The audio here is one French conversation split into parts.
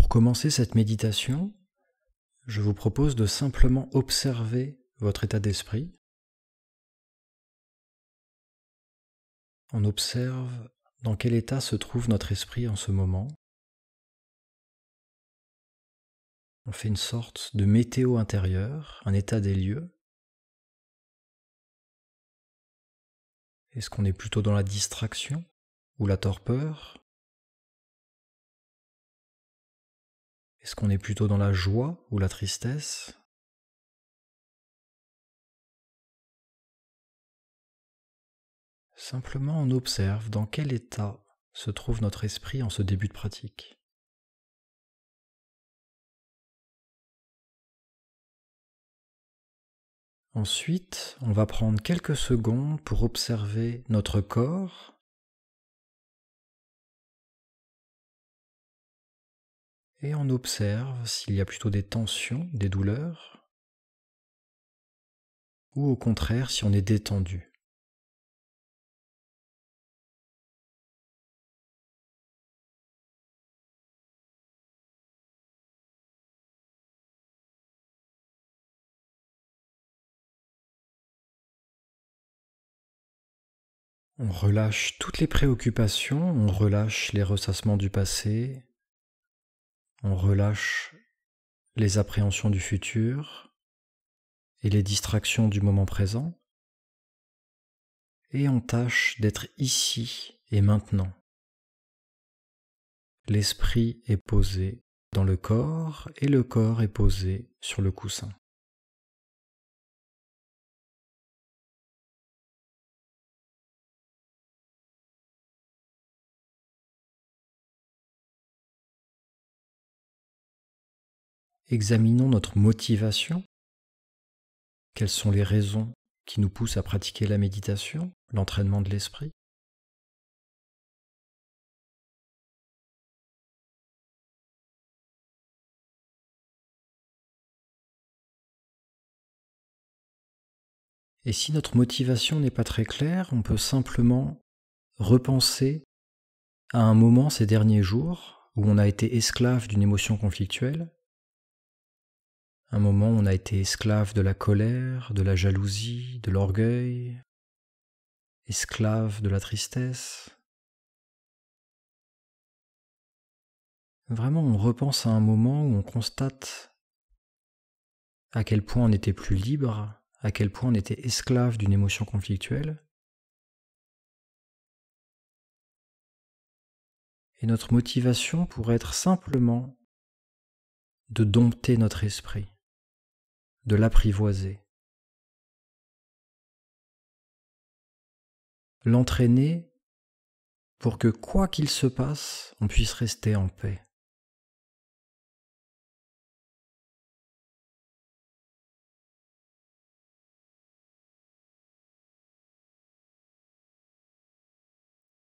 Pour commencer cette méditation, je vous propose de simplement observer votre état d'esprit. On observe dans quel état se trouve notre esprit en ce moment. On fait une sorte de météo intérieure, un état des lieux. Est-ce qu'on est plutôt dans la distraction ou la torpeur? Est-ce qu'on est plutôt dans la joie ou la tristesse? Simplement on observe dans quel état se trouve notre esprit en ce début de pratique. Ensuite, on va prendre quelques secondes pour observer notre corps et on observe s'il y a plutôt des tensions, des douleurs, ou au contraire si on est détendu. On relâche toutes les préoccupations, on relâche les ressassements du passé, on relâche les appréhensions du futur et les distractions du moment présent, et on tâche d'être ici et maintenant. L'esprit est posé dans le corps et le corps est posé sur le coussin. Examinons notre motivation. Quelles sont les raisons qui nous poussent à pratiquer la méditation, l'entraînement de l'esprit? Et si notre motivation n'est pas très claire, on peut simplement repenser à un moment ces derniers jours où on a été esclave d'une émotion conflictuelle, un moment où on a été esclave de la colère, de la jalousie, de l'orgueil, esclave de la tristesse. Vraiment, on repense à un moment où on constate à quel point on n'était plus libre, à quel point on était esclave d'une émotion conflictuelle. Et notre motivation pourrait être simplement de dompter notre esprit, de l'apprivoiser, l'entraîner pour que quoi qu'il se passe, on puisse rester en paix.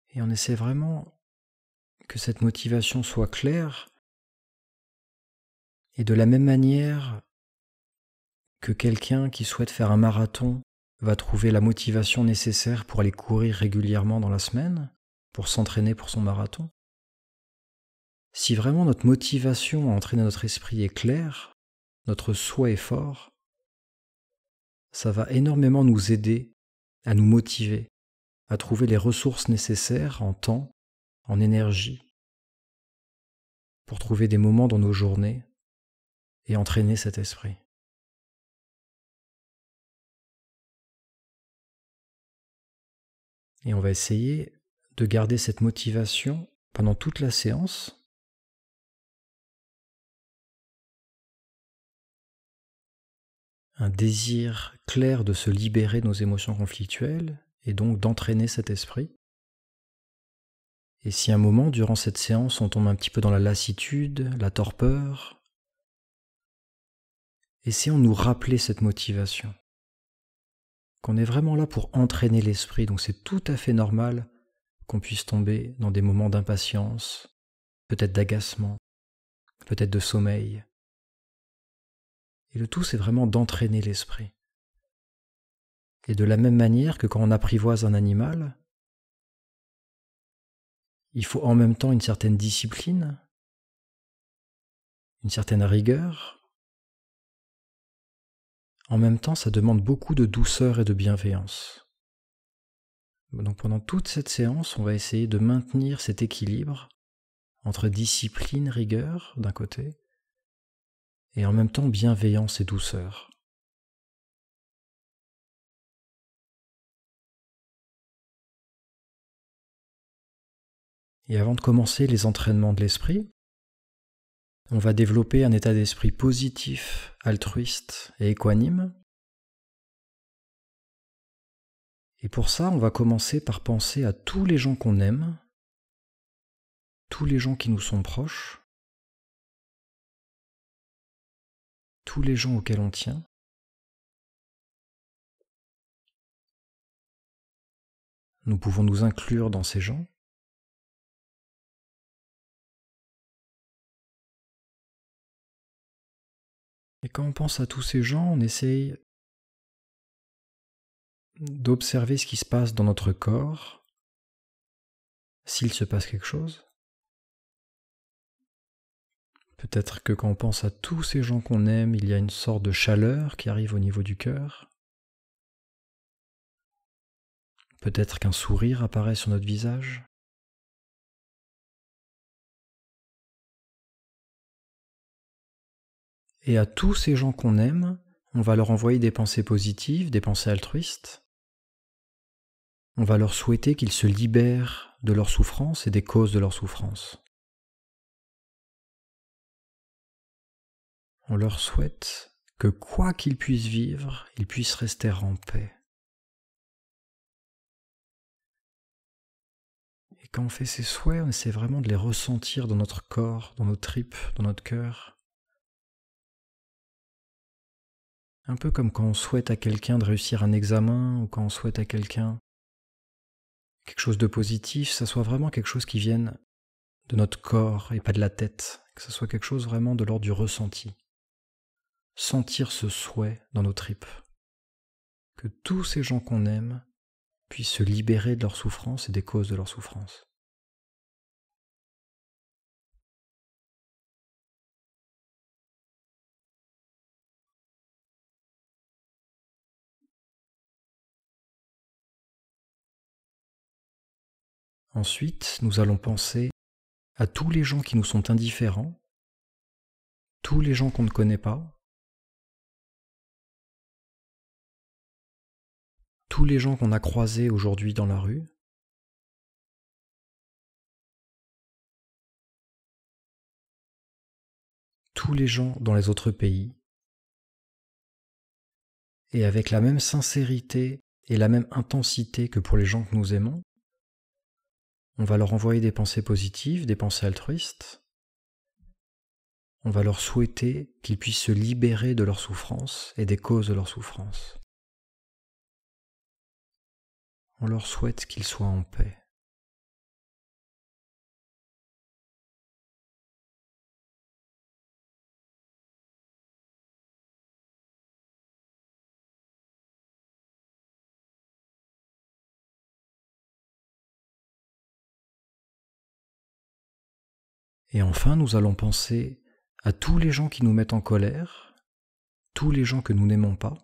Et on essaie vraiment que cette motivation soit claire, et de la même manière que quelqu'un qui souhaite faire un marathon va trouver la motivation nécessaire pour aller courir régulièrement dans la semaine, pour s'entraîner pour son marathon. Si vraiment notre motivation à entraîner notre esprit est claire, notre souhait est fort, ça va énormément nous aider à nous motiver, à trouver les ressources nécessaires en temps, en énergie, pour trouver des moments dans nos journées et entraîner cet esprit. Et on va essayer de garder cette motivation pendant toute la séance. Un désir clair de se libérer de nos émotions conflictuelles et donc d'entraîner cet esprit. Et si à un moment, durant cette séance, on tombe un petit peu dans la lassitude, la torpeur, essayons de nous rappeler cette motivation. Qu'on est vraiment là pour entraîner l'esprit, donc c'est tout à fait normal qu'on puisse tomber dans des moments d'impatience, peut-être d'agacement, peut-être de sommeil. Et le tout, c'est vraiment d'entraîner l'esprit. Et de la même manière que quand on apprivoise un animal, il faut en même temps une certaine discipline, une certaine rigueur. En même temps, ça demande beaucoup de douceur et de bienveillance. Donc pendant toute cette séance, on va essayer de maintenir cet équilibre entre discipline, rigueur d'un côté, et en même temps bienveillance et douceur. Et avant de commencer les entraînements de l'esprit, on va développer un état d'esprit positif, altruiste et équanime. Et pour ça, on va commencer par penser à tous les gens qu'on aime, tous les gens qui nous sont proches, tous les gens auxquels on tient. Nous pouvons nous inclure dans ces gens. Et quand on pense à tous ces gens, on essaye d'observer ce qui se passe dans notre corps, s'il se passe quelque chose. Peut-être que quand on pense à tous ces gens qu'on aime, il y a une sorte de chaleur qui arrive au niveau du cœur. Peut-être qu'un sourire apparaît sur notre visage. Et à tous ces gens qu'on aime, on va leur envoyer des pensées positives, des pensées altruistes. On va leur souhaiter qu'ils se libèrent de leur souffrance et des causes de leur souffrance. On leur souhaite que quoi qu'ils puissent vivre, ils puissent rester en paix. Et quand on fait ces souhaits, on essaie vraiment de les ressentir dans notre corps, dans nos tripes, dans notre cœur. Un peu comme quand on souhaite à quelqu'un de réussir un examen ou quand on souhaite à quelqu'un quelque chose de positif, ça soit vraiment quelque chose qui vienne de notre corps et pas de la tête, que ce soit quelque chose vraiment de l'ordre du ressenti. Sentir ce souhait dans nos tripes, que tous ces gens qu'on aime puissent se libérer de leur souffrance et des causes de leur souffrance. Ensuite, nous allons penser à tous les gens qui nous sont indifférents, tous les gens qu'on ne connaît pas, tous les gens qu'on a croisés aujourd'hui dans la rue, tous les gens dans les autres pays, et avec la même sincérité et la même intensité que pour les gens que nous aimons, on va leur envoyer des pensées positives, des pensées altruistes. On va leur souhaiter qu'ils puissent se libérer de leur souffrance et des causes de leur souffrance. On leur souhaite qu'ils soient en paix. Et enfin, nous allons penser à tous les gens qui nous mettent en colère, tous les gens que nous n'aimons pas.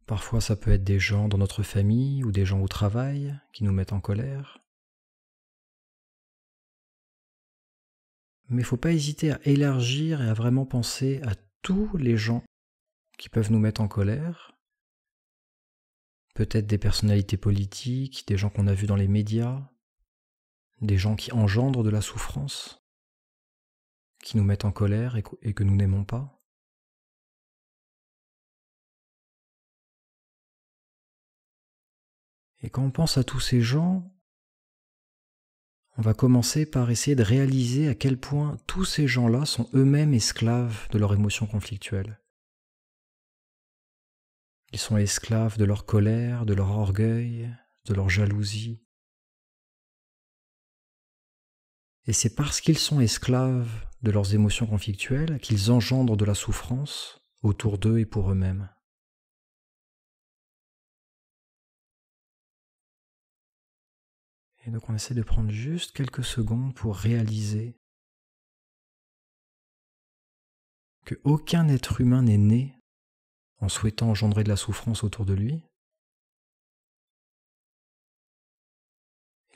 Parfois, ça peut être des gens dans notre famille ou des gens au travail qui nous mettent en colère. Mais il ne faut pas hésiter à élargir et à vraiment penser à tous les gens qui peuvent nous mettre en colère. Peut-être des personnalités politiques, des gens qu'on a vus dans les médias, des gens qui engendrent de la souffrance, qui nous mettent en colère et que nous n'aimons pas. Et quand on pense à tous ces gens, on va commencer par essayer de réaliser à quel point tous ces gens-là sont eux-mêmes esclaves de leurs émotions conflictuelles. Ils sont esclaves de leur colère, de leur orgueil, de leur jalousie. Et c'est parce qu'ils sont esclaves de leurs émotions conflictuelles qu'ils engendrent de la souffrance autour d'eux et pour eux-mêmes. Et donc on essaie de prendre juste quelques secondes pour réaliser qu'aucun être humain n'est né en souhaitant engendrer de la souffrance autour de lui.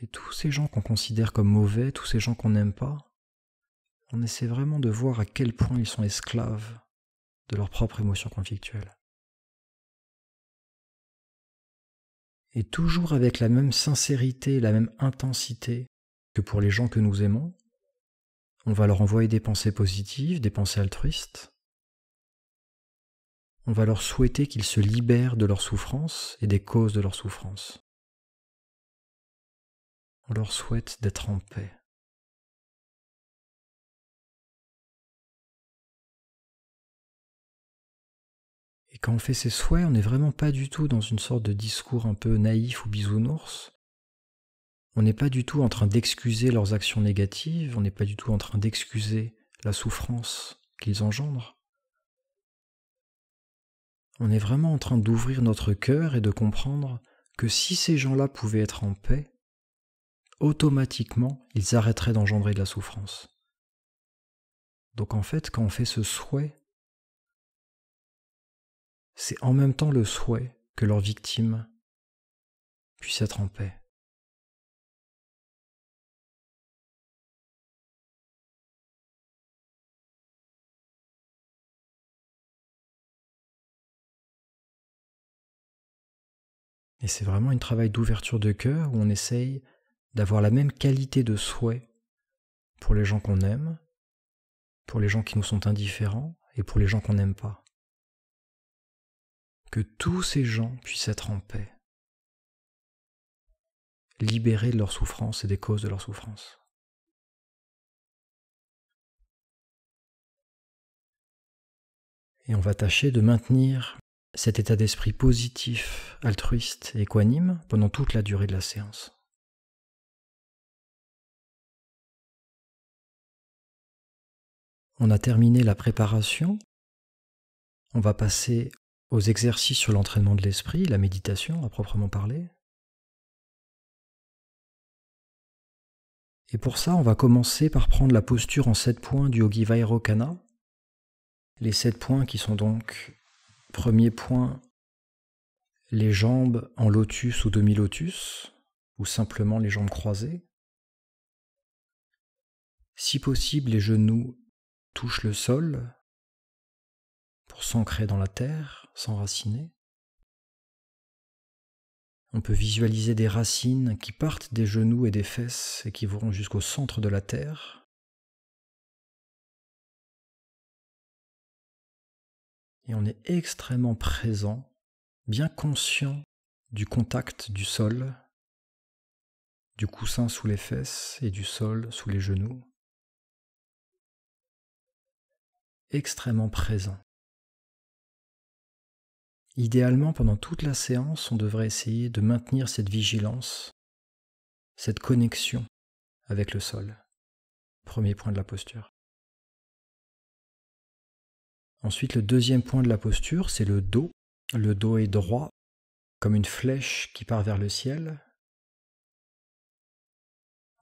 Et tous ces gens qu'on considère comme mauvais, tous ces gens qu'on n'aime pas, on essaie vraiment de voir à quel point ils sont esclaves de leurs propres émotions conflictuelles. Et toujours avec la même sincérité, la même intensité que pour les gens que nous aimons, on va leur envoyer des pensées positives, des pensées altruistes. On va leur souhaiter qu'ils se libèrent de leur souffrance et des causes de leur souffrance. On leur souhaite d'être en paix. Et quand on fait ces souhaits, on n'est vraiment pas du tout dans une sorte de discours un peu naïf ou bisounours. On n'est pas du tout en train d'excuser leurs actions négatives, on n'est pas du tout en train d'excuser la souffrance qu'ils engendrent. On est vraiment en train d'ouvrir notre cœur et de comprendre que si ces gens-là pouvaient être en paix, automatiquement, ils arrêteraient d'engendrer de la souffrance. Donc en fait, quand on fait ce souhait, c'est en même temps le souhait que leurs victimes puissent être en paix. Et c'est vraiment un travail d'ouverture de cœur où on essaye d'avoir la même qualité de souhait pour les gens qu'on aime, pour les gens qui nous sont indifférents et pour les gens qu'on n'aime pas. Que tous ces gens puissent être en paix, libérés de leur souffrance et des causes de leur souffrance. Et on va tâcher de maintenir cet état d'esprit positif, altruiste et équanime pendant toute la durée de la séance. On a terminé la préparation. On va passer aux exercices sur l'entraînement de l'esprit, la méditation à proprement parler. Et pour ça, on va commencer par prendre la posture en 7 points du Yogi Vairocana. Les 7 points qui sont donc, premier point, les jambes en lotus ou demi-lotus, ou simplement les jambes croisées. Si possible, les genoux touchent le sol pour s'ancrer dans la terre, s'enraciner. On peut visualiser des racines qui partent des genoux et des fesses et qui vont jusqu'au centre de la terre. Et on est extrêmement présent, bien conscient du contact du sol, du coussin sous les fesses et du sol sous les genoux. Extrêmement présent. Idéalement, pendant toute la séance, on devrait essayer de maintenir cette vigilance, cette connexion avec le sol. Premier point de la posture. Ensuite, le deuxième point de la posture, c'est le dos. Le dos est droit, comme une flèche qui part vers le ciel,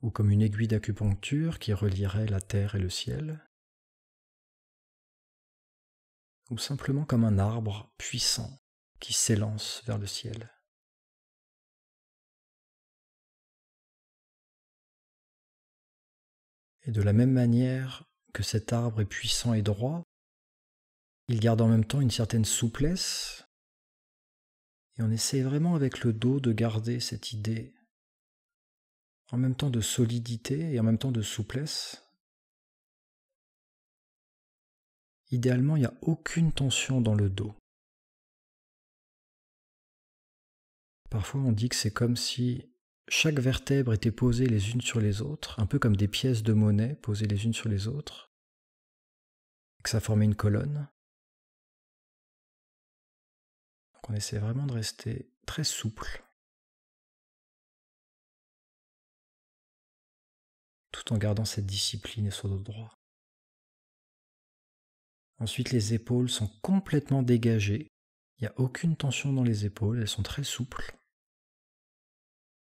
ou comme une aiguille d'acupuncture qui relierait la terre et le ciel, ou simplement comme un arbre puissant qui s'élance vers le ciel. Et de la même manière que cet arbre est puissant et droit, il garde en même temps une certaine souplesse, et on essaie vraiment avec le dos de garder cette idée en même temps de solidité et en même temps de souplesse. Idéalement, il n'y a aucune tension dans le dos. Parfois, on dit que c'est comme si chaque vertèbre était posée les unes sur les autres, un peu comme des pièces de monnaie posées les unes sur les autres, et que ça formait une colonne. Donc on essaie vraiment de rester très souple, tout en gardant cette discipline et ce dos droit. Ensuite, les épaules sont complètement dégagées. Il n'y a aucune tension dans les épaules, elles sont très souples.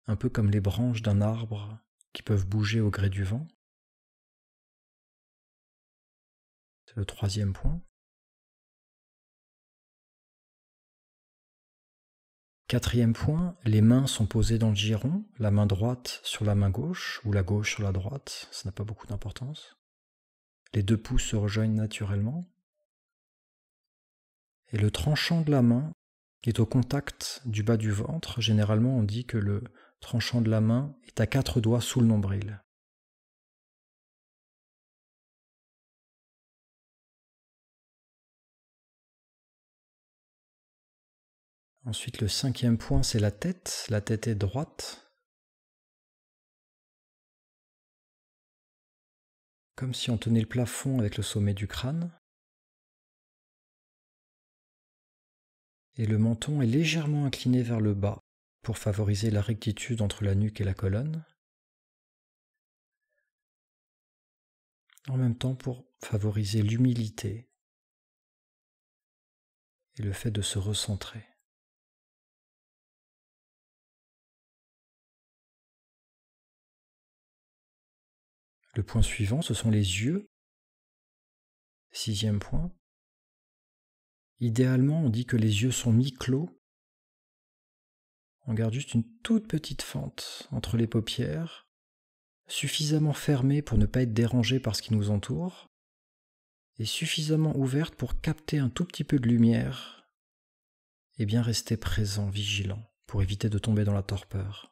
un peu comme les branches d'un arbre qui peuvent bouger au gré du vent. C'est le troisième point. Quatrième point, les mains sont posées dans le giron, la main droite sur la main gauche ou la gauche sur la droite, ça n'a pas beaucoup d'importance. Les deux pouces se rejoignent naturellement. Et le tranchant de la main est au contact du bas du ventre. Généralement, on dit que le tranchant de la main est à 4 doigts sous le nombril. Ensuite, le cinquième point, c'est la tête. La tête est droite. Comme si on tenait le plafond avec le sommet du crâne. Et le menton est légèrement incliné vers le bas pour favoriser la rectitude entre la nuque et la colonne. En même temps pour favoriser l'humilité et le fait de se recentrer. Le point suivant, ce sont les yeux. Sixième point. Idéalement, on dit que les yeux sont mi-clos. On garde juste une toute petite fente entre les paupières, suffisamment fermée pour ne pas être dérangé par ce qui nous entoure, et suffisamment ouverte pour capter un tout petit peu de lumière et bien rester présent, vigilant, pour éviter de tomber dans la torpeur.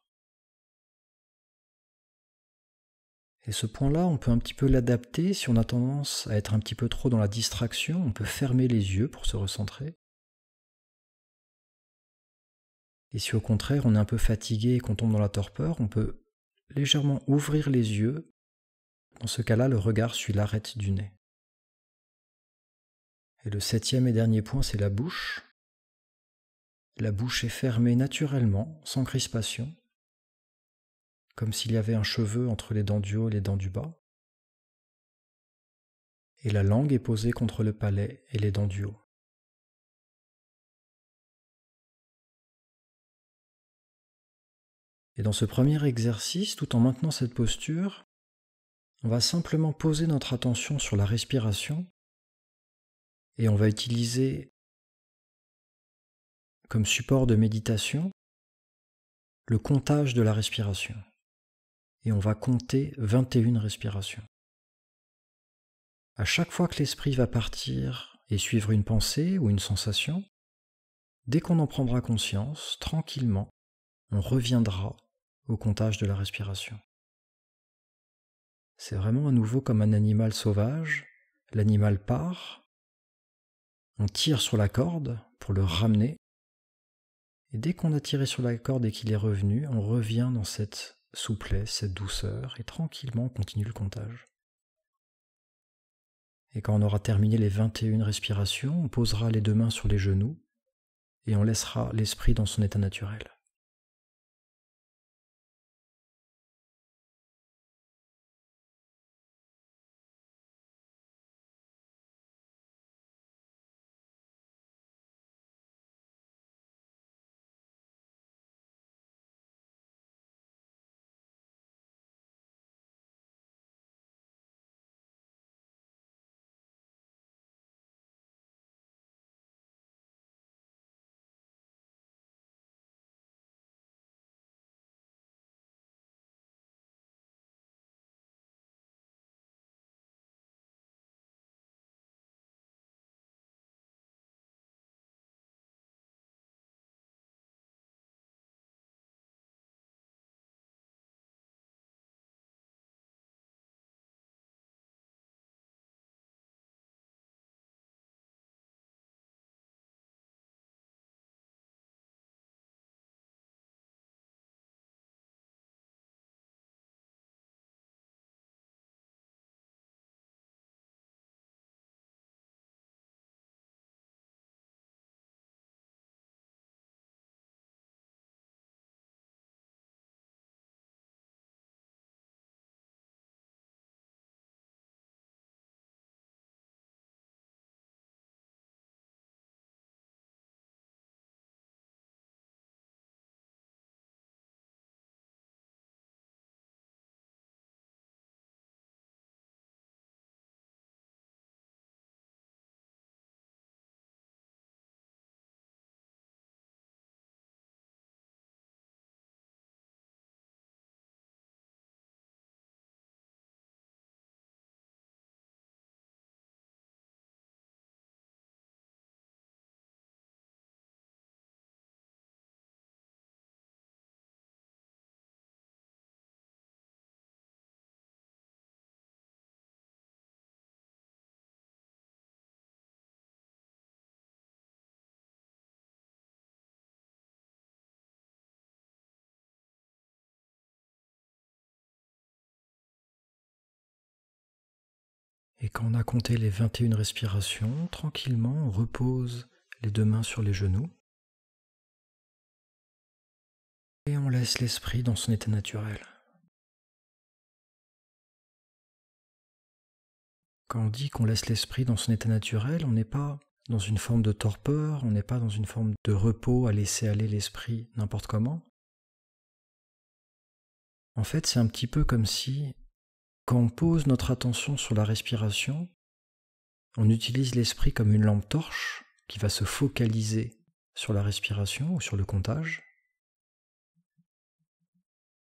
Et ce point-là, on peut un petit peu l'adapter. Si on a tendance à être un petit peu trop dans la distraction, on peut fermer les yeux pour se recentrer. Et si au contraire on est un peu fatigué et qu'on tombe dans la torpeur, on peut légèrement ouvrir les yeux. Dans ce cas-là, le regard suit l'arête du nez. Et le septième et dernier point, c'est la bouche. La bouche est fermée naturellement, sans crispation, comme s'il y avait un cheveu entre les dents du haut et les dents du bas. Et la langue est posée contre le palais et les dents du haut. Et dans ce premier exercice, tout en maintenant cette posture, on va simplement poser notre attention sur la respiration et on va utiliser comme support de méditation le comptage de la respiration. Et on va compter 21 respirations. À chaque fois que l'esprit va partir et suivre une pensée ou une sensation, dès qu'on en prendra conscience, tranquillement, on reviendra au comptage de la respiration. C'est vraiment à nouveau comme un animal sauvage. L'animal part, on tire sur la corde pour le ramener, et dès qu'on a tiré sur la corde et qu'il est revenu, on revient dans cette souplesse, cette douceur, et tranquillement on continue le comptage. Et quand on aura terminé les 21 respirations, on posera les deux mains sur les genoux et on laissera l'esprit dans son état naturel. Et quand on a compté les 21 respirations, tranquillement, on repose les deux mains sur les genoux. Et on laisse l'esprit dans son état naturel. Quand on dit qu'on laisse l'esprit dans son état naturel, on n'est pas dans une forme de torpeur, on n'est pas dans une forme de repos à laisser aller l'esprit n'importe comment. En fait, c'est un petit peu comme si, quand on pose notre attention sur la respiration, on utilise l'esprit comme une lampe torche qui va se focaliser sur la respiration ou sur le comptage.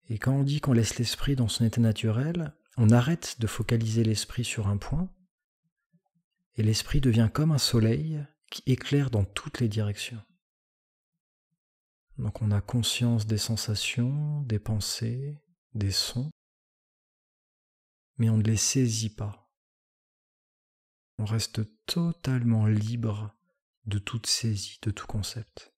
Et quand on dit qu'on laisse l'esprit dans son état naturel, on arrête de focaliser l'esprit sur un point, et l'esprit devient comme un soleil qui éclaire dans toutes les directions. Donc on a conscience des sensations, des pensées, des sons, mais on ne les saisit pas. On reste totalement libre de toute saisie, de tout concept.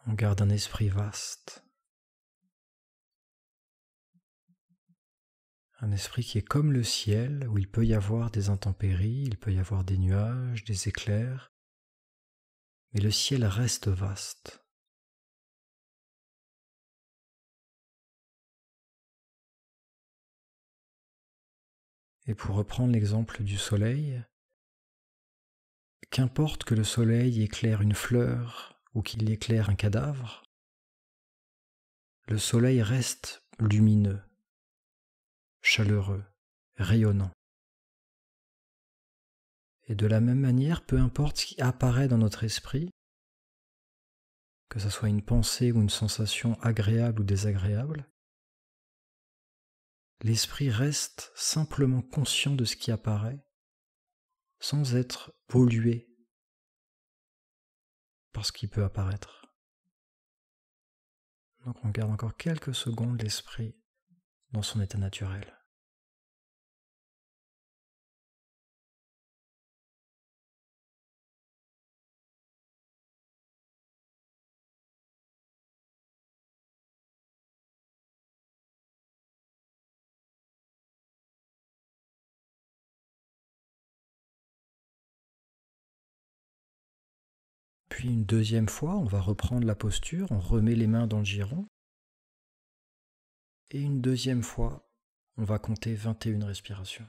On garde un esprit vaste. Un esprit qui est comme le ciel, où il peut y avoir des intempéries, il peut y avoir des nuages, des éclairs, mais le ciel reste vaste. Et pour reprendre l'exemple du soleil, qu'importe que le soleil éclaire une fleur ou qu'il éclaire un cadavre, le soleil reste lumineux, chaleureux, rayonnant. Et de la même manière, peu importe ce qui apparaît dans notre esprit, que ce soit une pensée ou une sensation agréable ou désagréable, l'esprit reste simplement conscient de ce qui apparaît, sans être pollué par ce qui peut apparaître. Donc on garde encore quelques secondes l'esprit dans son état naturel. Puis une deuxième fois, on va reprendre la posture, on remet les mains dans le giron. Et une deuxième fois, on va compter 21 respirations.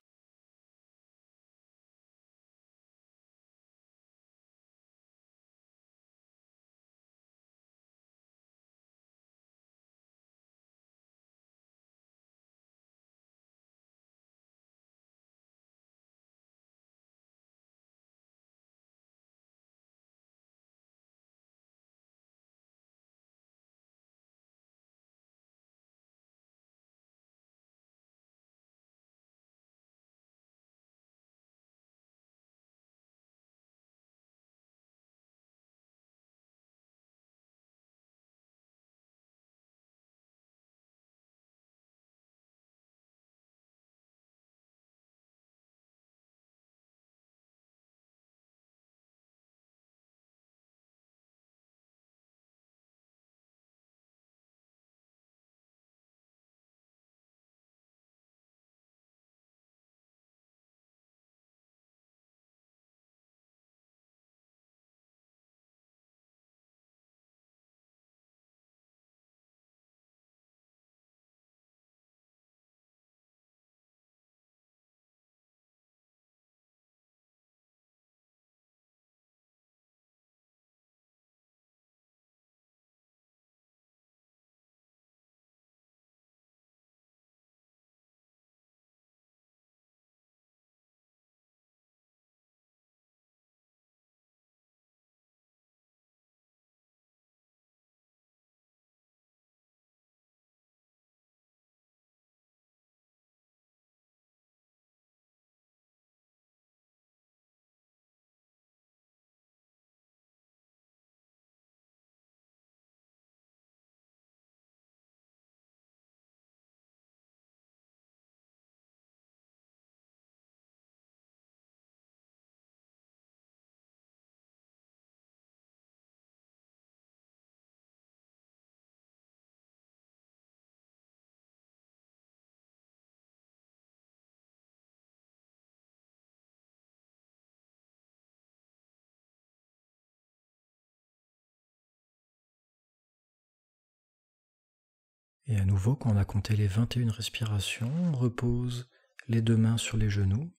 Et à nouveau, quand on a compté les 21 respirations, on repose les deux mains sur les genoux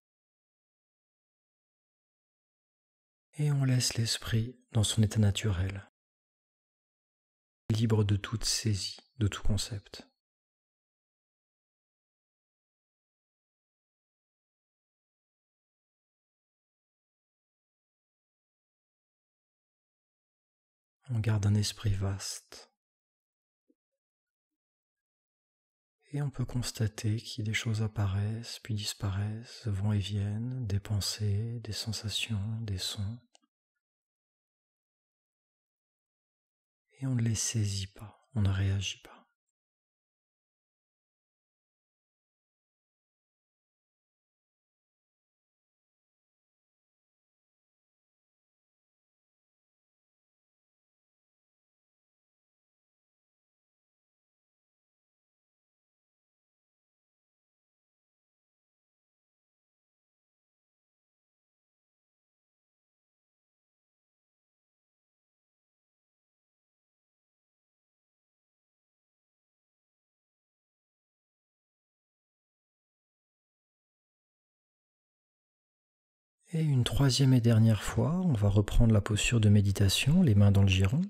et on laisse l'esprit dans son état naturel, libre de toute saisie, de tout concept. On garde un esprit vaste. Et on peut constater que des choses apparaissent, puis disparaissent, vont et viennent, des pensées, des sensations, des sons. Et on ne les saisit pas, on ne réagit pas. Et une troisième et dernière fois, on va reprendre la posture de méditation, les mains dans le giron.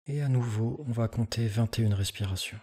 Et à nouveau, on va compter 21 respirations.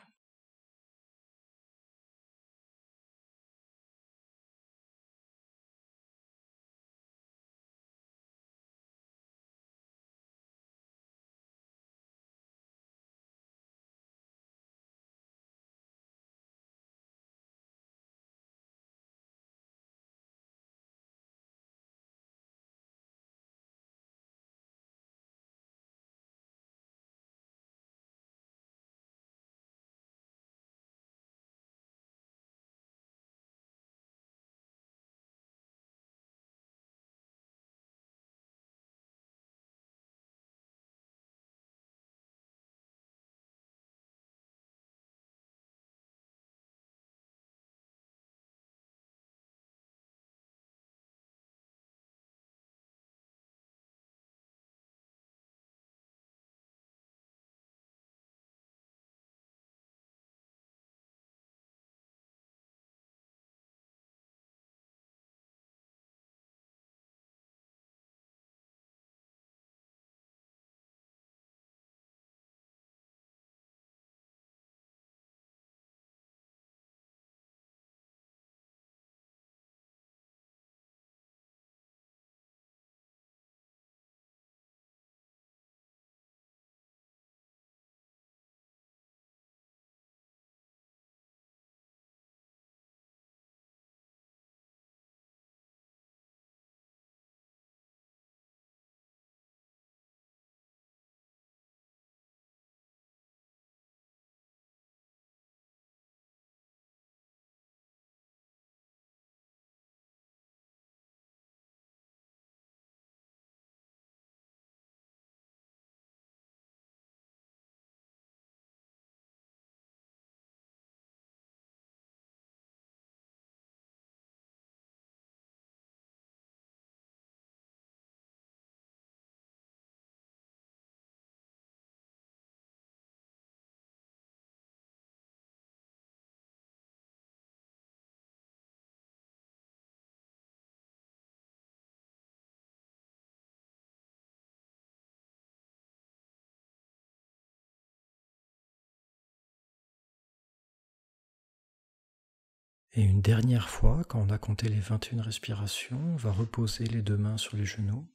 Et une dernière fois, quand on a compté les 21 respirations, on va reposer les deux mains sur les genoux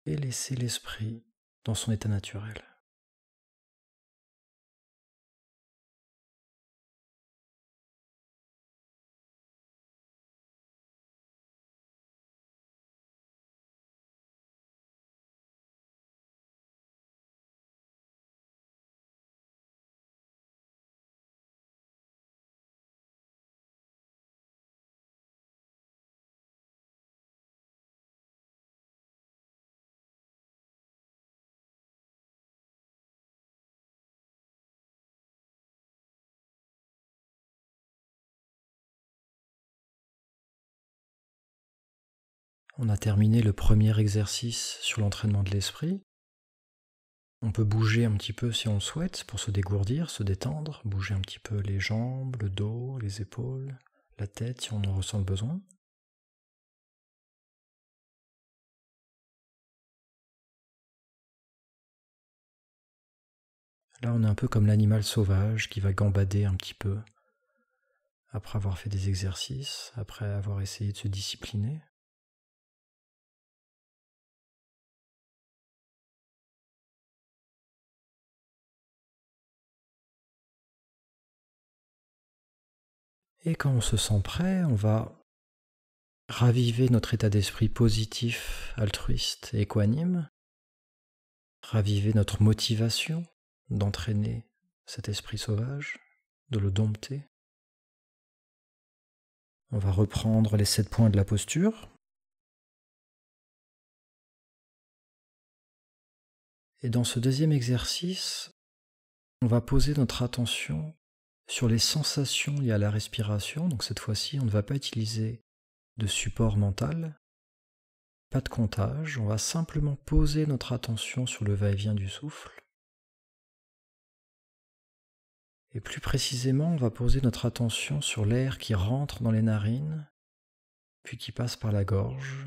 et laisser l'esprit dans son état naturel. On a terminé le premier exercice sur l'entraînement de l'esprit. On peut bouger un petit peu si on le souhaite pour se dégourdir, se détendre, bouger un petit peu les jambes, le dos, les épaules, la tête si on en ressent le besoin. Là, on est un peu comme l'animal sauvage qui va gambader un petit peu après avoir fait des exercices, après avoir essayé de se discipliner. Et quand on se sent prêt, on va raviver notre état d'esprit positif, altruiste et équanime, raviver notre motivation d'entraîner cet esprit sauvage, de le dompter. On va reprendre les 7 points de la posture. Et dans ce deuxième exercice, on va poser notre attention sur les sensations liées à la respiration. Donc cette fois-ci, on ne va pas utiliser de support mental, pas de comptage. On va simplement poser notre attention sur le va-et-vient du souffle. Et plus précisément, on va poser notre attention sur l'air qui rentre dans les narines, puis qui passe par la gorge,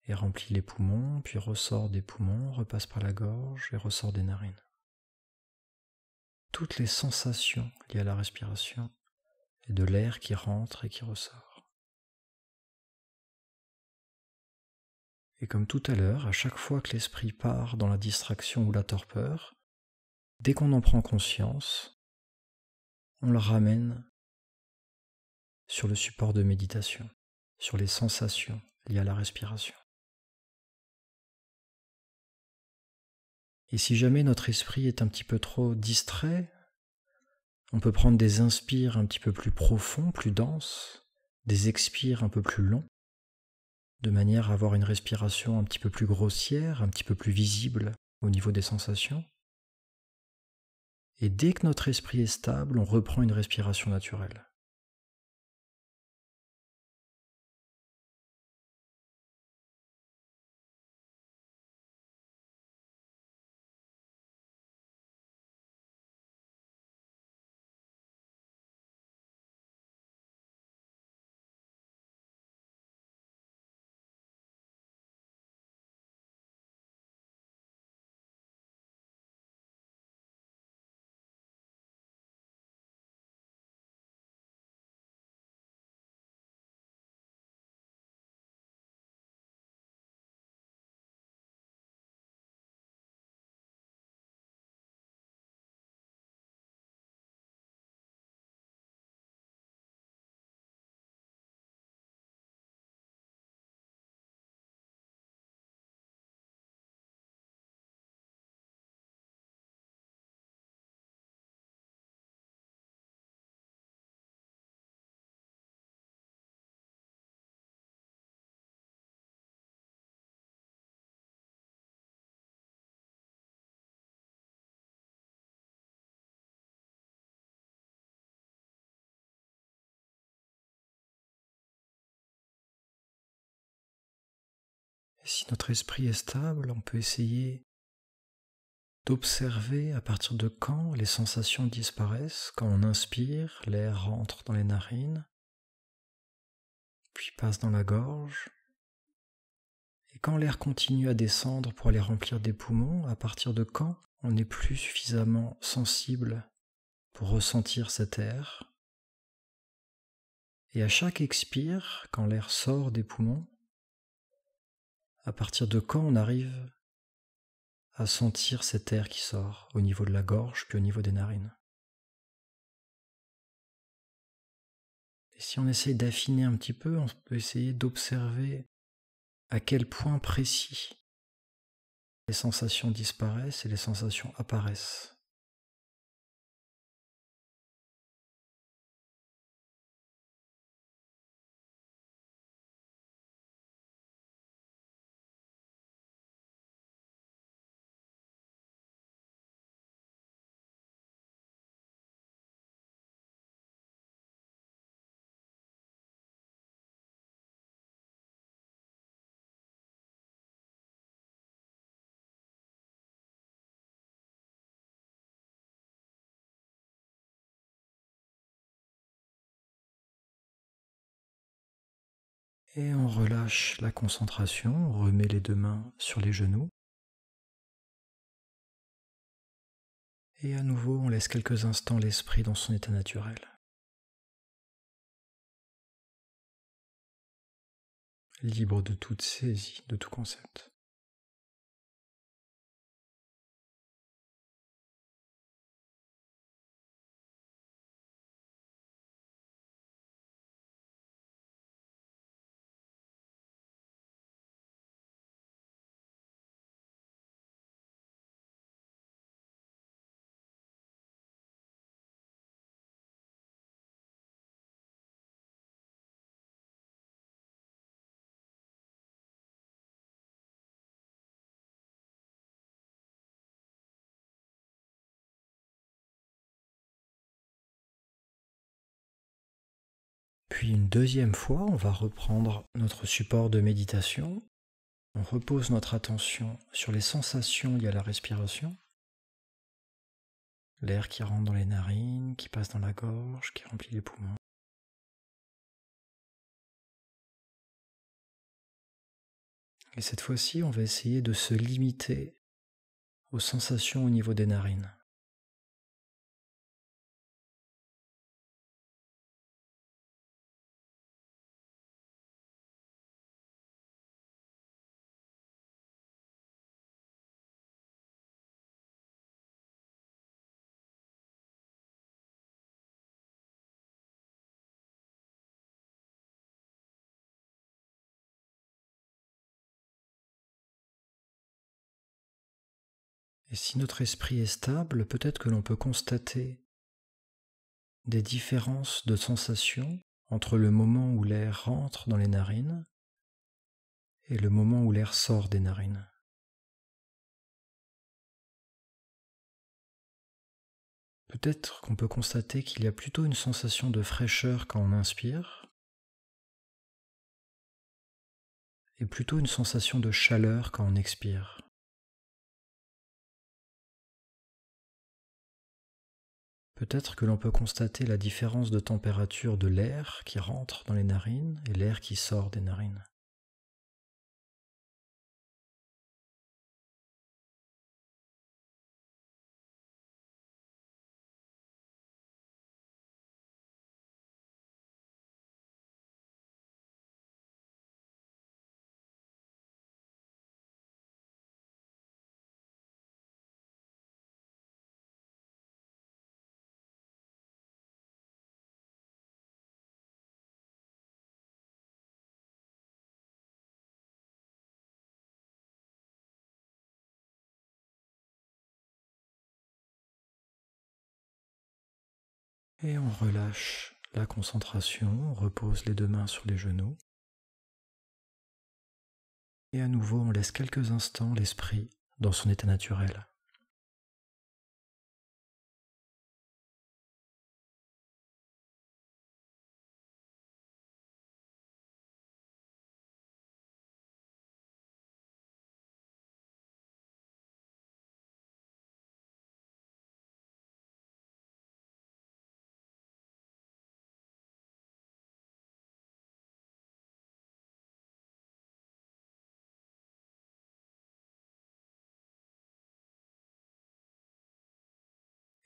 et remplit les poumons, puis ressort des poumons, repasse par la gorge et ressort des narines. Toutes les sensations liées à la respiration et de l'air qui rentre et qui ressort. Et comme tout à l'heure, à chaque fois que l'esprit part dans la distraction ou la torpeur, dès qu'on en prend conscience, on le ramène sur le support de méditation, sur les sensations liées à la respiration. Et si jamais notre esprit est un petit peu trop distrait, on peut prendre des inspires un petit peu plus profonds, plus denses, des expires un peu plus longs, de manière à avoir une respiration un petit peu plus grossière, un petit peu plus visible au niveau des sensations. Et dès que notre esprit est stable, on reprend une respiration naturelle. Et si notre esprit est stable, on peut essayer d'observer à partir de quand les sensations disparaissent. Quand on inspire, l'air rentre dans les narines, puis passe dans la gorge. Et quand l'air continue à descendre pour aller remplir des poumons, à partir de quand on n'est plus suffisamment sensible pour ressentir cet air. Et à chaque expire, quand l'air sort des poumons, à partir de quand on arrive à sentir cet air qui sort au niveau de la gorge puis au niveau des narines. Et si on essaye d'affiner un petit peu, on peut essayer d'observer à quel point précis les sensations disparaissent et les sensations apparaissent. Et on relâche la concentration, on remet les deux mains sur les genoux. Et à nouveau, on laisse quelques instants l'esprit dans son état naturel. Libre de toute saisie, de tout concept. Puis une deuxième fois, on va reprendre notre support de méditation. On repose notre attention sur les sensations liées à la respiration. L'air qui rentre dans les narines, qui passe dans la gorge, qui remplit les poumons. Et cette fois-ci, on va essayer de se limiter aux sensations au niveau des narines. Et si notre esprit est stable, peut-être que l'on peut constater des différences de sensations entre le moment où l'air rentre dans les narines et le moment où l'air sort des narines. Peut-être qu'on peut constater qu'il y a plutôt une sensation de fraîcheur quand on inspire et plutôt une sensation de chaleur quand on expire. Peut-être que l'on peut constater la différence de température de l'air qui rentre dans les narines et l'air qui sort des narines. Et on relâche la concentration, on repose les deux mains sur les genoux. Et à nouveau, on laisse quelques instants l'esprit dans son état naturel.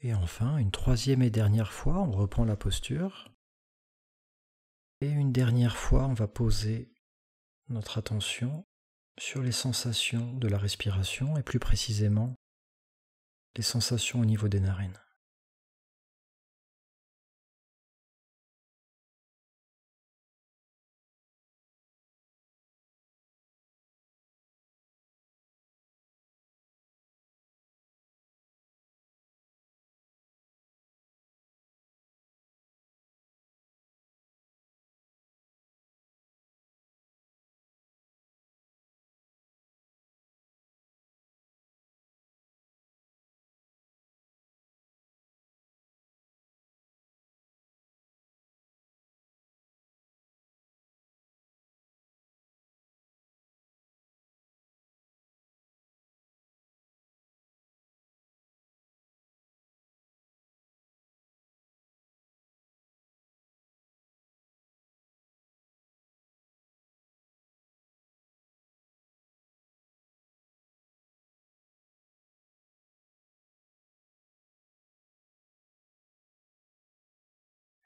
Et enfin, une troisième et dernière fois, on reprend la posture. Et une dernière fois, on va poser notre attention sur les sensations de la respiration et plus précisément les sensations au niveau des narines.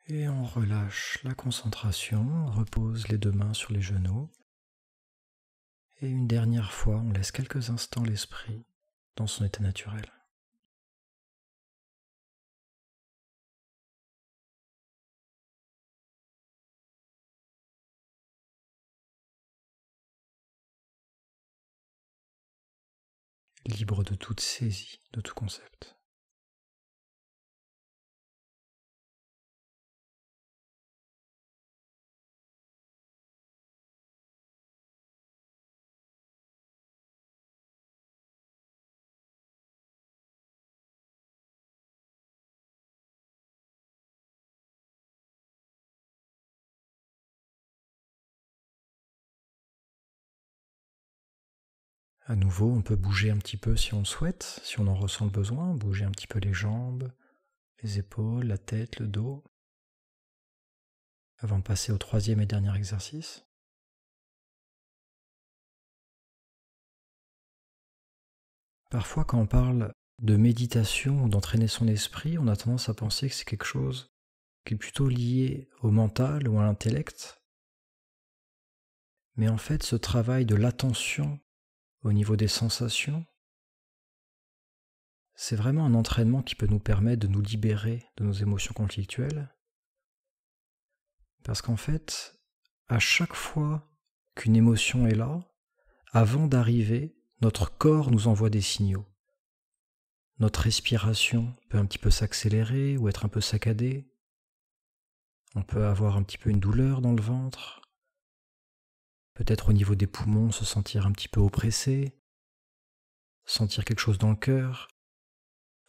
Et on relâche la concentration, on repose les deux mains sur les genoux. Et une dernière fois, on laisse quelques instants l'esprit dans son état naturel. Libre de toute saisie, de tout concept. À nouveau, on peut bouger un petit peu si on le souhaite, si on en ressent le besoin, bouger un petit peu les jambes, les épaules, la tête, le dos, avant de passer au troisième et dernier exercice. Parfois, quand on parle de méditation ou d'entraîner son esprit, on a tendance à penser que c'est quelque chose qui est plutôt lié au mental ou à l'intellect. Mais en fait, ce travail de l'attention au niveau des sensations, c'est vraiment un entraînement qui peut nous permettre de nous libérer de nos émotions conflictuelles. Parce qu'en fait, à chaque fois qu'une émotion est là, avant d'arriver, notre corps nous envoie des signaux. Notre respiration peut un petit peu s'accélérer ou être un peu saccadée. On peut avoir un petit peu une douleur dans le ventre. Peut-être au niveau des poumons se sentir un petit peu oppressé, sentir quelque chose dans le cœur.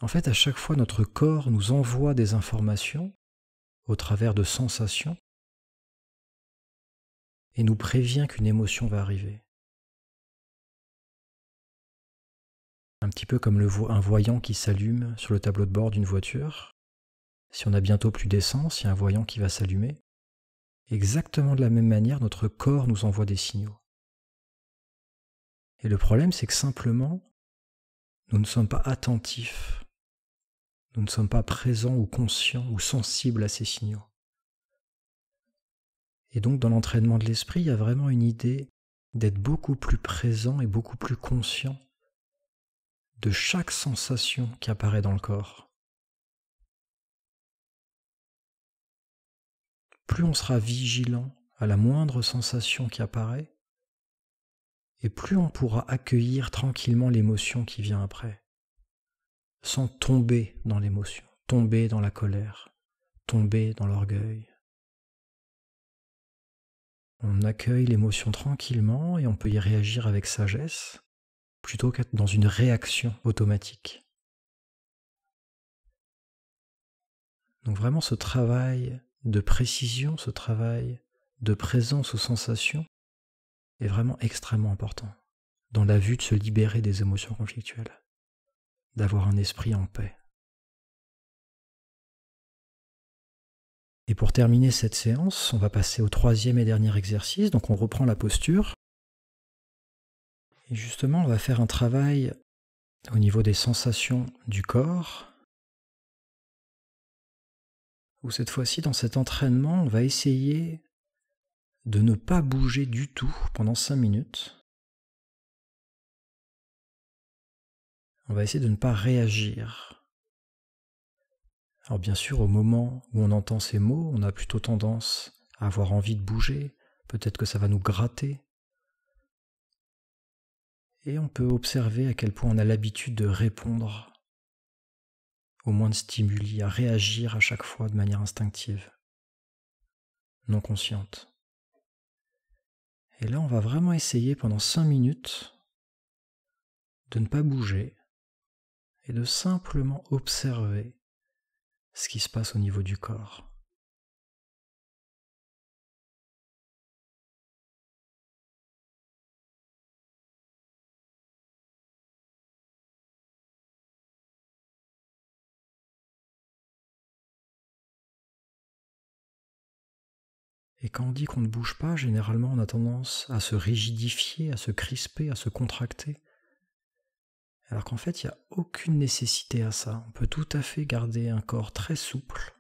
En fait, à chaque fois, notre corps nous envoie des informations au travers de sensations et nous prévient qu'une émotion va arriver. Un petit peu comme un voyant qui s'allume sur le tableau de bord d'une voiture. Si on a bientôt plus d'essence, il y a un voyant qui va s'allumer. Exactement de la même manière, notre corps nous envoie des signaux. Et le problème, c'est que simplement, nous ne sommes pas attentifs, nous ne sommes pas présents ou conscients ou sensibles à ces signaux. Et donc, dans l'entraînement de l'esprit, il y a vraiment une idée d'être beaucoup plus présent et beaucoup plus conscient de chaque sensation qui apparaît dans le corps. Plus on sera vigilant à la moindre sensation qui apparaît, et plus on pourra accueillir tranquillement l'émotion qui vient après, sans tomber dans l'émotion, tomber dans la colère, tomber dans l'orgueil. On accueille l'émotion tranquillement et on peut y réagir avec sagesse, plutôt qu'être dans une réaction automatique. Donc vraiment ce travail de précision, ce travail de présence aux sensations est vraiment extrêmement important dans la vue de se libérer des émotions conflictuelles, d'avoir un esprit en paix. Et pour terminer cette séance, on va passer au troisième et dernier exercice, donc on reprend la posture. Et justement, on va faire un travail au niveau des sensations du corps, où cette fois-ci, dans cet entraînement, on va essayer de ne pas bouger du tout pendant 5 minutes. On va essayer de ne pas réagir. Alors bien sûr, au moment où on entend ces mots, on a plutôt tendance à avoir envie de bouger, peut-être que ça va nous gratter. Et on peut observer à quel point on a l'habitude de répondre au moindre stimuli, à réagir à chaque fois de manière instinctive, non consciente. Et là, on va vraiment essayer pendant 5 minutes de ne pas bouger et de simplement observer ce qui se passe au niveau du corps. Et quand on dit qu'on ne bouge pas, généralement on a tendance à se rigidifier, à se crisper, à se contracter. Alors qu'en fait, il n'y a aucune nécessité à ça. On peut tout à fait garder un corps très souple,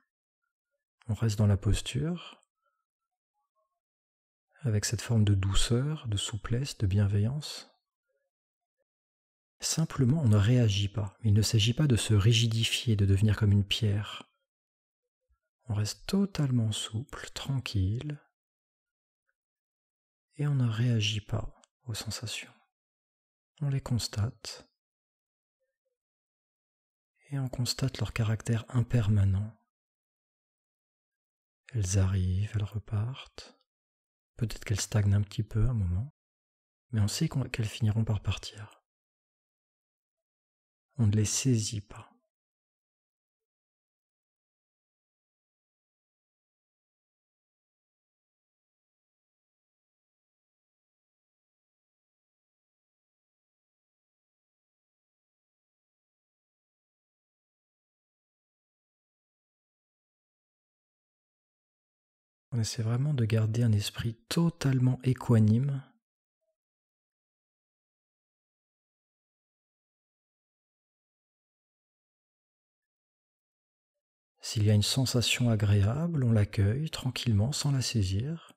On reste dans la posture, avec cette forme de douceur, de souplesse, de bienveillance. Simplement, on ne réagit pas. Il ne s'agit pas de se rigidifier, de devenir comme une pierre. On reste totalement souple, tranquille, et on ne réagit pas aux sensations. On les constate, et on constate leur caractère impermanent. Elles arrivent, elles repartent, peut-être qu'elles stagnent un petit peu un moment, mais on sait qu'elles finiront par partir. On ne les saisit pas. On essaie vraiment de garder un esprit totalement équanime. S'il y a une sensation agréable, on l'accueille tranquillement sans la saisir.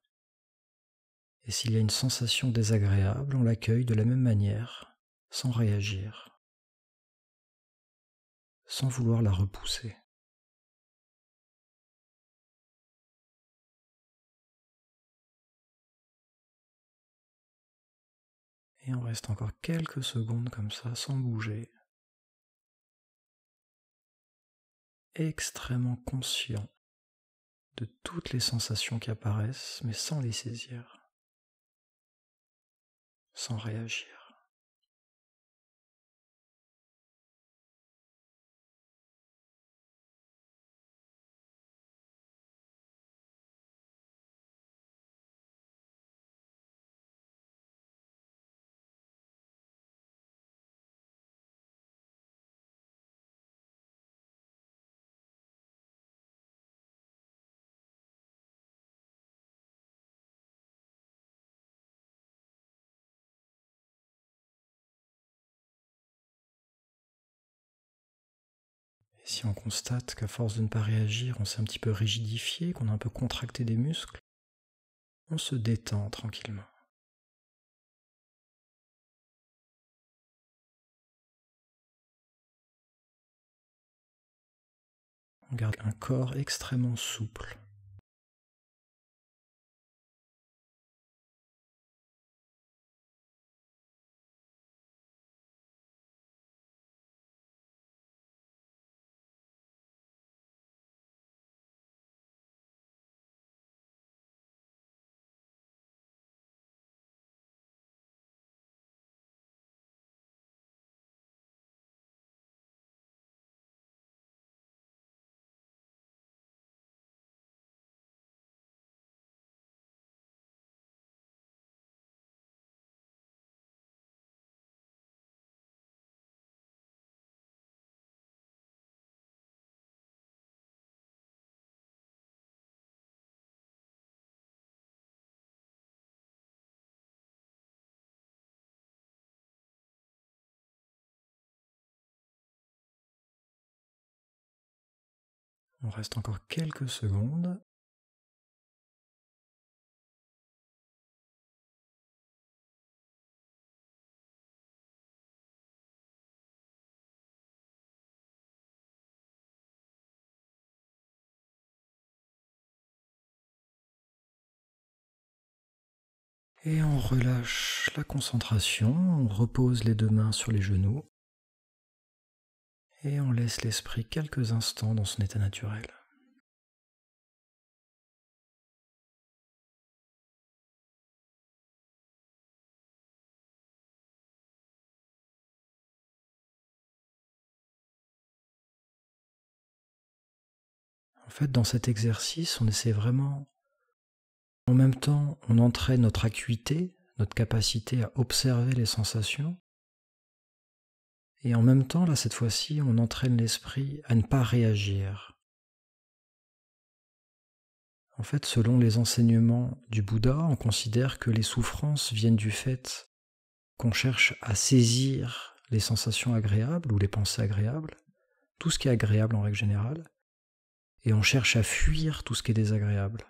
Et s'il y a une sensation désagréable, on l'accueille de la même manière, sans réagir, sans vouloir la repousser. Et on reste encore quelques secondes comme ça, sans bouger, extrêmement conscient de toutes les sensations qui apparaissent, mais sans les saisir, sans réagir. Et si on constate qu'à force de ne pas réagir, on s'est un petit peu rigidifié, qu'on a un peu contracté des muscles, on se détend tranquillement. On garde un corps extrêmement souple. On reste encore quelques secondes. Et on relâche la concentration, on repose les deux mains sur les genoux et on laisse l'esprit quelques instants dans son état naturel. En fait, dans cet exercice, on essaie vraiment, en même temps, on entraîne notre acuité, notre capacité à observer les sensations, et en même temps, là, cette fois-ci, on entraîne l'esprit à ne pas réagir. En fait, selon les enseignements du Bouddha, on considère que les souffrances viennent du fait qu'on cherche à saisir les sensations agréables ou les pensées agréables, tout ce qui est agréable en règle générale, et on cherche à fuir tout ce qui est désagréable.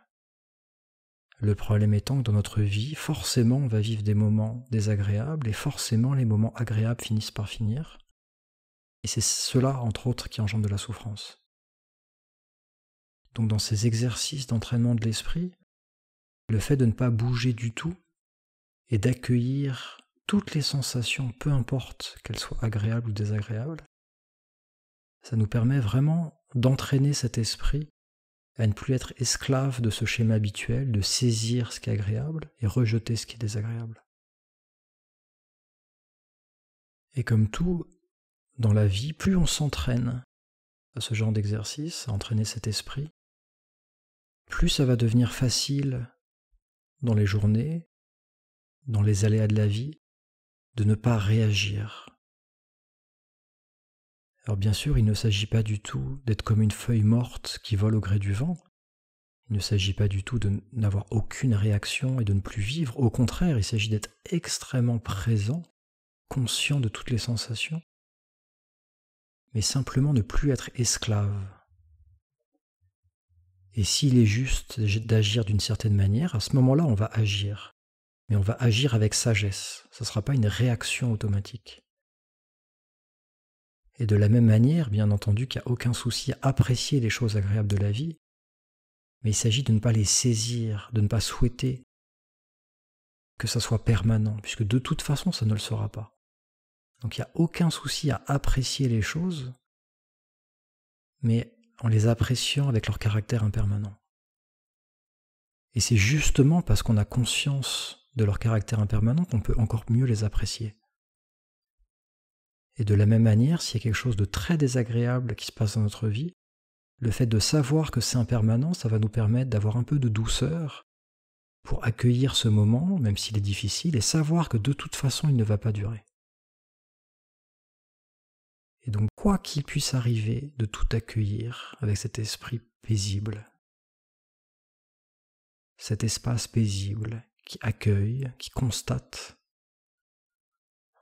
Le problème étant que dans notre vie, forcément on va vivre des moments désagréables et forcément les moments agréables finissent par finir. Et c'est cela, entre autres, qui engendre de la souffrance. Donc dans ces exercices d'entraînement de l'esprit, le fait de ne pas bouger du tout et d'accueillir toutes les sensations, peu importe qu'elles soient agréables ou désagréables, ça nous permet vraiment d'entraîner cet esprit à ne plus être esclave de ce schéma habituel, de saisir ce qui est agréable et rejeter ce qui est désagréable. Et comme tout, dans la vie, plus on s'entraîne à ce genre d'exercice, à entraîner cet esprit, plus ça va devenir facile dans les journées, dans les aléas de la vie, de ne pas réagir. Alors bien sûr, il ne s'agit pas du tout d'être comme une feuille morte qui vole au gré du vent. Il ne s'agit pas du tout de n'avoir aucune réaction et de ne plus vivre. Au contraire, il s'agit d'être extrêmement présent, conscient de toutes les sensations, mais simplement ne plus être esclave. Et s'il est juste d'agir d'une certaine manière, à ce moment-là, on va agir. Mais on va agir avec sagesse. Ce ne sera pas une réaction automatique. Et de la même manière, bien entendu, qu'il n'y a aucun souci à apprécier les choses agréables de la vie, mais il s'agit de ne pas les saisir, de ne pas souhaiter que ça soit permanent, puisque de toute façon, ça ne le sera pas. Donc il n'y a aucun souci à apprécier les choses, mais en les appréciant avec leur caractère impermanent. Et c'est justement parce qu'on a conscience de leur caractère impermanent qu'on peut encore mieux les apprécier. Et de la même manière, s'il y a quelque chose de très désagréable qui se passe dans notre vie, le fait de savoir que c'est impermanent, ça va nous permettre d'avoir un peu de douceur pour accueillir ce moment, même s'il est difficile, et savoir que de toute façon, il ne va pas durer. Et donc, quoi qu'il puisse arriver, de tout accueillir avec cet esprit paisible, cet espace paisible qui accueille, qui constate.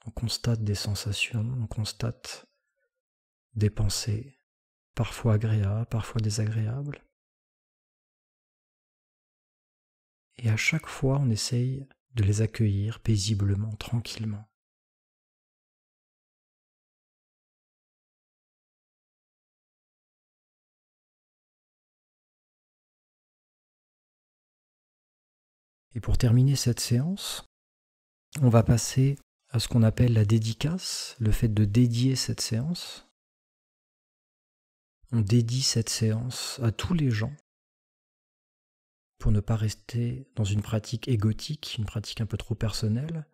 On constate des sensations, on constate des pensées, parfois agréables, parfois désagréables. Et à chaque fois, on essaye de les accueillir paisiblement, tranquillement. Et pour terminer cette séance, on va passer à ce qu'on appelle la dédicace, le fait de dédier cette séance. On dédie cette séance à tous les gens pour ne pas rester dans une pratique égotique, une pratique un peu trop personnelle.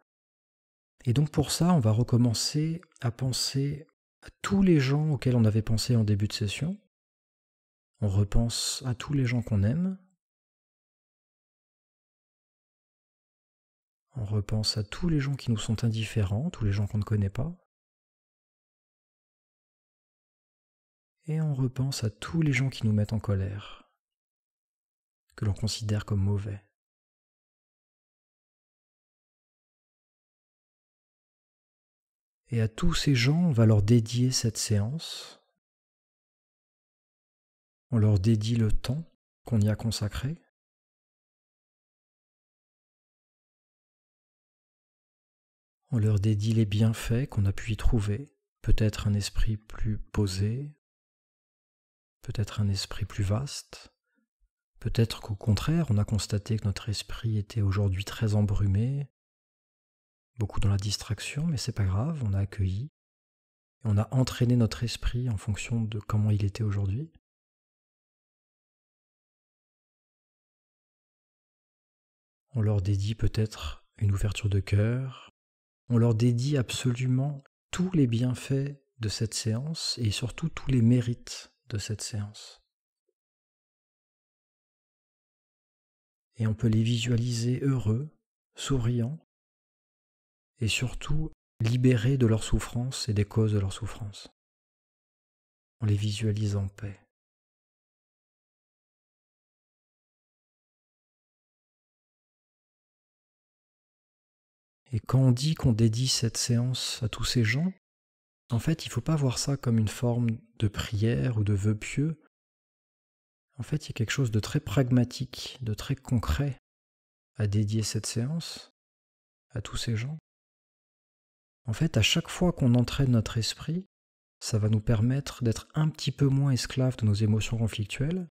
Et donc pour ça, on va recommencer à penser à tous les gens auxquels on avait pensé en début de session. On repense à tous les gens qu'on aime. On repense à tous les gens qui nous sont indifférents, tous les gens qu'on ne connaît pas. Et on repense à tous les gens qui nous mettent en colère, que l'on considère comme mauvais. Et à tous ces gens, on va leur dédier cette séance. On leur dédie le temps qu'on y a consacré. On leur dédie les bienfaits qu'on a pu y trouver, peut-être un esprit plus posé, peut-être un esprit plus vaste, peut-être qu'au contraire, on a constaté que notre esprit était aujourd'hui très embrumé, beaucoup dans la distraction, mais c'est pas grave, on a accueilli, et on a entraîné notre esprit en fonction de comment il était aujourd'hui. On leur dédie peut-être une ouverture de cœur, on leur dédie absolument tous les bienfaits de cette séance et surtout tous les mérites de cette séance. Et on peut les visualiser heureux, souriants et surtout libérés de leur souffrance et des causes de leur souffrance. On les visualise en paix. Et quand on dit qu'on dédie cette séance à tous ces gens, en fait, il ne faut pas voir ça comme une forme de prière ou de vœu pieux, En fait, il y a quelque chose de très pragmatique, de très concret à dédier cette séance à tous ces gens. En fait, à chaque fois qu'on entraîne notre esprit, ça va nous permettre d'être un petit peu moins esclaves de nos émotions conflictuelles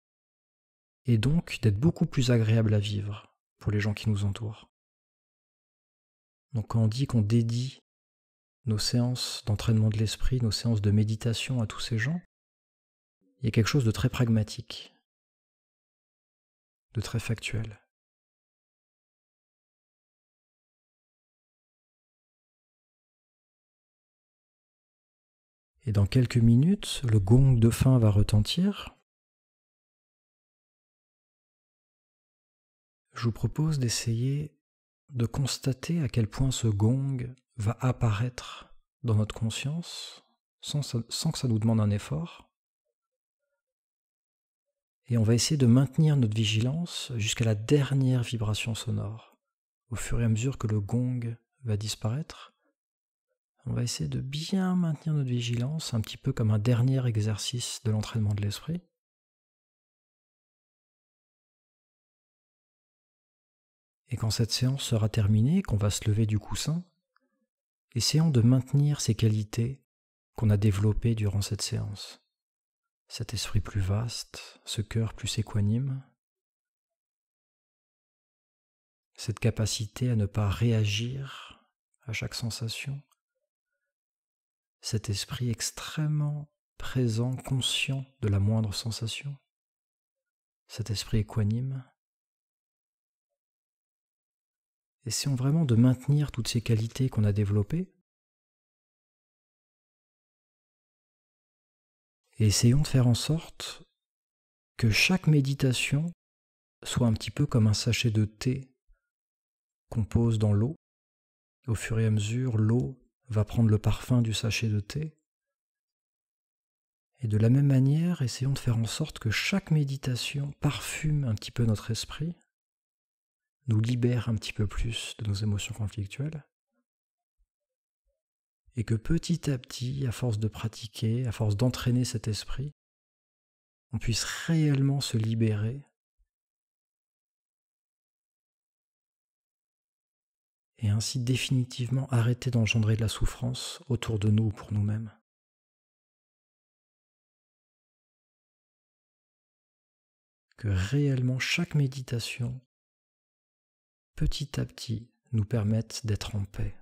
et donc d'être beaucoup plus agréable à vivre pour les gens qui nous entourent. Donc quand on dit qu'on dédie nos séances d'entraînement de l'esprit, nos séances de méditation à tous ces gens, il y a quelque chose de très pragmatique, de très factuel. Et dans quelques minutes, le gong de fin va retentir. Je vous propose d'essayer de constater à quel point ce gong va apparaître dans notre conscience sans que ça nous demande un effort. Et on va essayer de maintenir notre vigilance jusqu'à la dernière vibration sonore. Au fur et à mesure que le gong va disparaître, on va essayer de bien maintenir notre vigilance, un petit peu comme un dernier exercice de l'entraînement de l'esprit. Et quand cette séance sera terminée, qu'on va se lever du coussin, essayons de maintenir ces qualités qu'on a développées durant cette séance. Cet esprit plus vaste, ce cœur plus équanime, cette capacité à ne pas réagir à chaque sensation, cet esprit extrêmement présent, conscient de la moindre sensation, cet esprit équanime. Essayons vraiment de maintenir toutes ces qualités qu'on a développées et essayons de faire en sorte que chaque méditation soit un petit peu comme un sachet de thé qu'on pose dans l'eau. Au fur et à mesure, l'eau va prendre le parfum du sachet de thé. Et de la même manière, essayons de faire en sorte que chaque méditation parfume un petit peu notre esprit, nous libère un petit peu plus de nos émotions conflictuelles, et que petit à petit, à force de pratiquer, à force d'entraîner cet esprit, on puisse réellement se libérer et ainsi définitivement arrêter d'engendrer de la souffrance autour de nous ou pour nous-mêmes. Que réellement chaque méditation, petit à petit, nous permette d'être en paix.